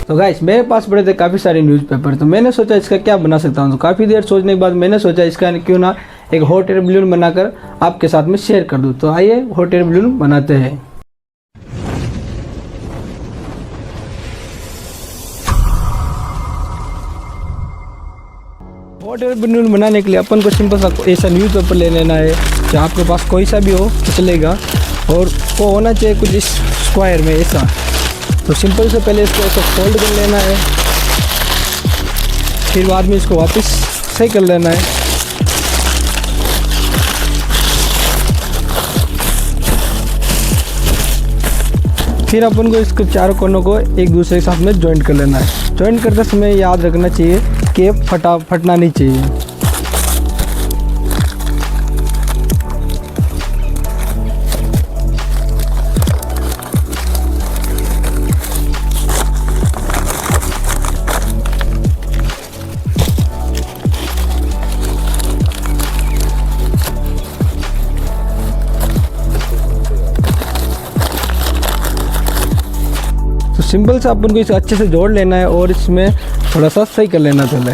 तो गाइस मेरे पास पड़े थे काफ़ी सारे न्यूज़पेपर, तो मैंने सोचा इसका क्या बना सकता हूँ। तो काफ़ी देर सोचने के बाद मैंने सोचा इसका क्यों ना एक हॉट एयर बलून बनाकर आपके साथ में शेयर कर दूँ। तो आइए हॉट एयर बलून बनाते हैं। हॉट एयर बलून बनाने के लिए अपन को सिंपल सा ऐसा न्यूज़पेपर ले लेना है, जो आपके पास कोई सा भी हो तो चलेगा, और वो होना चाहिए कुछ इस स्क्वायर में ऐसा। तो सिंपल से पहले इसको ऐसा फोल्ड कर लेना है, फिर बाद में इसको वापस सही कर लेना है। फिर अपन को इसके चारों कोनों को एक दूसरे के साथ में जॉइंट कर लेना है। जॉइंट करते समय याद रखना चाहिए कि फटना नहीं चाहिए। तो सिंपल से अपन को इसे अच्छे से जोड़ लेना है और इसमें थोड़ा सा सही कर लेना पहले।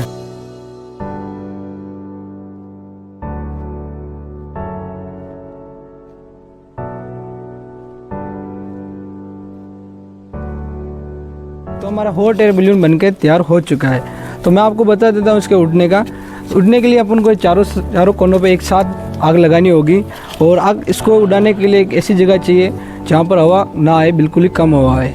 तो हमारा हॉट एयर बलून बनके तैयार हो चुका है। तो मैं आपको बता देता हूँ इसके उड़ने के लिए अपन को चारों कोनों पे एक साथ आग लगानी होगी, और आग इसको उड़ाने के लिए एक ऐसी जगह चाहिए जहाँ पर हवा ना आए, बिल्कुल ही कम हवा आए।